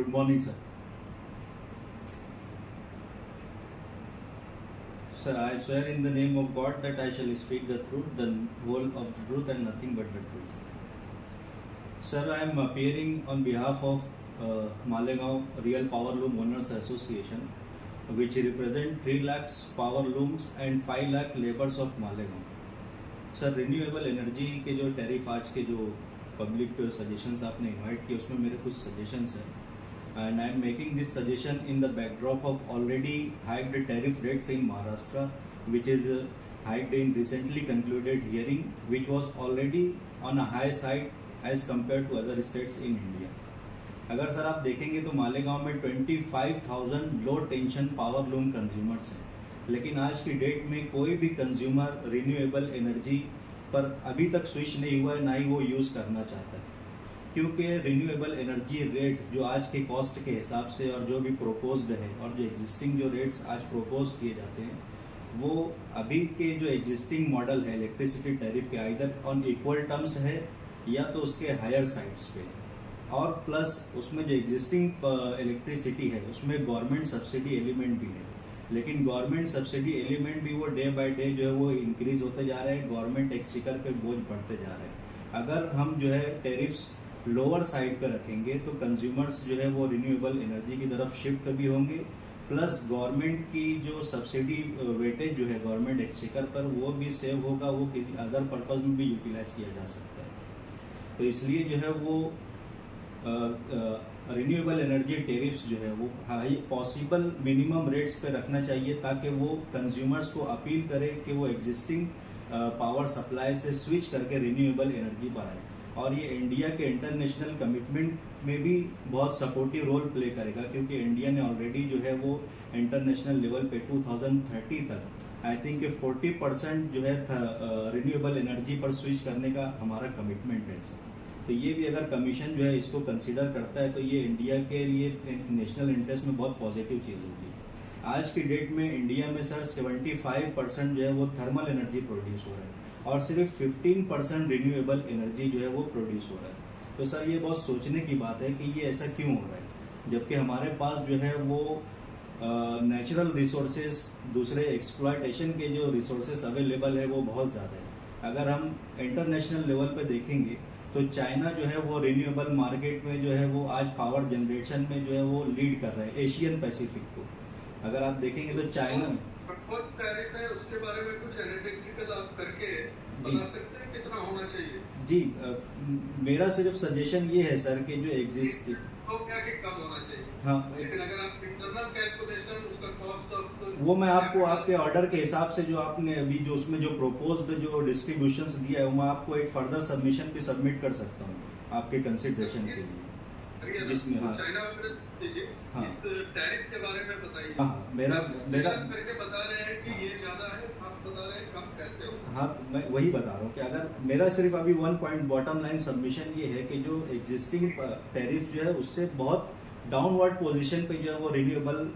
Good morning, sir. Sir, I swear in the name of God that I shall speak the truth, the whole of the truth, and nothing but the truth. Sir, I am appearing on behalf of Malegaon Real Power Loom Owners Association, which represent 3 lakhs power looms and 5 lakh laborers of Malegaon. Sir, renewable energy के जो tariff आज के जो public suggestions आपने invite किए उसमें मेरे कुछ सजेशंस हैं and I am making this suggestion in the backdrop of already hiked tariff rates in Maharashtra which is hiked in recently concluded hearing which was already on a high side as compare to other states in India. अगर sir आप देखेंगे तो मालेगांव में 25,000 लो tension power loom consumers हैं, लेकिन आज की date में कोई भी कंज्यूमर रिन्यूएबल एनर्जी पर अभी तक स्विच नहीं हुआ है, ना ही वो यूज करना चाहता है, क्योंकि रिन्यूएबल एनर्जी रेट जो आज के कॉस्ट के हिसाब से और जो भी प्रोपोज्ड है और जो एग्जिस्टिंग जो रेट्स आज प्रोपोज किए जाते हैं वो अभी के जो एग्जिस्टिंग मॉडल है इलेक्ट्रिसिटी टैरिफ के आइदर ऑन इक्वल टर्म्स है या तो उसके हायर साइड्स पे, और प्लस उसमें जो एग्जिस्टिंग इलेक्ट्रिसिटी है उसमें गवर्नमेंट सब्सिडी एलिमेंट भी है, लेकिन गवर्नमेंट सब्सिडी एलिमेंट भी वो डे बाय डे जो है वो इंक्रीज होते जा रहे हैं, गवर्नमेंट एक्सचेकर पे बोझ बढ़ते जा रहे हैं. अगर हम जो है टैरिफ्स लोअर साइड पे रखेंगे तो कंज्यूमर्स जो है वो रिन्यूएबल एनर्जी की तरफ शिफ्ट भी होंगे, प्लस गवर्नमेंट की जो सब्सिडी वेटेज जो है गवर्नमेंट एक्सचेकर पर वो भी सेव होगा, वो किसी अदर पर्पज में भी यूटिलाइज किया जा सकता है. तो इसलिए जो है वो रिन्यूएबल एनर्जी टेरिफ्स जो है वो हाई पॉसिबल मिनिमम रेट्स पे रखना चाहिए ताकि वो कंज्यूमर्स को अपील करे कि वो एग्जिस्टिंग पावर सप्लाई से स्विच करके रिन्यूएबल एनर्जी पर आए. और ये इंडिया के इंटरनेशनल कमिटमेंट में भी बहुत सपोर्टिव रोल प्ले करेगा, क्योंकि इंडिया ने ऑलरेडी जो है वो इंटरनेशनल लेवल पे 2030 तक आई थिंक 40% जो है रिन्यूएबल एनर्जी पर स्विच करने का हमारा कमिटमेंट है. तो ये भी अगर कमीशन जो है इसको कंसीडर करता है तो ये इंडिया के लिए नेशनल इंटरेस्ट में बहुत पॉजिटिव चीज़ होगी. आज की डेट में इंडिया में सर 75% जो है वो थर्मल एनर्जी प्रोड्यूस हो रहा है और सिर्फ 15% रिन्यूएबल एनर्जी जो है वो प्रोड्यूस हो रहा है. तो सर ये बहुत सोचने की बात है कि ये ऐसा क्यों हो रहा है, जबकि हमारे पास जो है वो नेचुरल रिसोर्सेज दूसरे एक्सप्लॉयटेशन के जो रिसोर्सेज अवेलेबल है वो बहुत ज़्यादा है. अगर हम इंटरनेशनल लेवल पे देखेंगे तो चाइना जो है वो रिन्यूएबल मार्केट में जो है वो आज पावर जनरेशन में जो है वो लीड कर रहा है एशियन पैसिफिक को. अगर आप देखेंगे तो चाइना टैरिफ है उसके बारे में कुछ एनालिटिकल आप करके बता सकते हैं कितना होना चाहिए? जी, मेरा सिर्फ सजेशन ये है सर कि जो एग्जिस्ट तो क्या कि कम होना चाहिए. हाँ, लेकिन अगर आप इंटरनल कैलकुलेशन उसका कॉस्ट ऑफ वो मैं आपको आपके ऑर्डर के हिसाब से जो आपने अभी जो उसमें जो प्रोपोज्ड जो डिस्ट्रीब्यूशंस दिया है वो मैं आपको एक फर्दर सबमिशन भी सबमिट कर सकता हूँ आपके कंसिडरेशन के लिए, जिसमें हाँ चाइना हाँ इस टैरिफ के बारे में बताइए. हाँ मेरा करके बता रहे हैं कि ये ज्यादा है, आप बता रहे हैं कम कैसे होगा. हाँ, मैं वही बता रहा हूँ कि अगर मेरा सिर्फ अभी 1 पॉइंट बॉटम लाइन सबमिशन ये है कि जो एग्जिस्टिंग टैरिफ जो है उससे बहुत डाउनवर्ड पोजीशन पे जो है वो रिन्यूएबल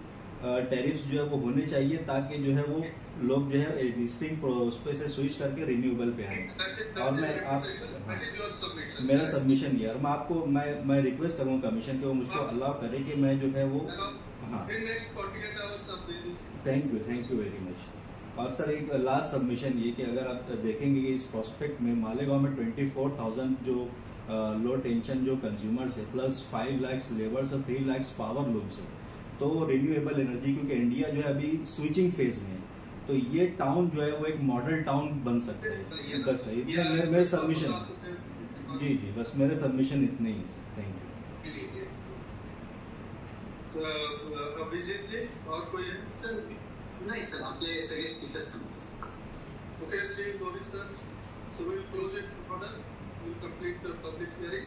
टैरिफ्स जो है वो होने चाहिए, ताकि जो है वो लोग जो है एग्जिस्टिंग उस पे से स्विच करके रिन्यूएबल पे आए. और मैं आप मेरा सबमिशन ये, और मैं आपको मैं रिक्वेस्ट करूँगा कमीशन के वो मुझको अलाउ करे कि मैं जो है वो हाँ थैंक यू वेरी मच. और सर एक लास्ट सबमिशन ये कि अगर आप देखेंगे कि इस प्रोस्पेक्ट में मालेगांव में 24,000 जो लो टेंशन जो कंज्यूमर्स है प्लस 5 लाख लेबर्स और 3 लाख पावर लूम्स है, तो रिन्यूएबल एनर्जी क्योंकि इंडिया जो है अभी स्विचिंग फेज में है तो ये टाउन जो है वो एक मॉडल टाउन बन सकता है. बस इतना मेरे सबमिशन जी बस मेरे सबमिशन इतने ही sir. Thank you. Abhijit ji और कोई है? नहीं सर, आपके सभी स्पीकर समझ. Okay, Sri Gauri sir, so we will close it further. We will complete the public hearing.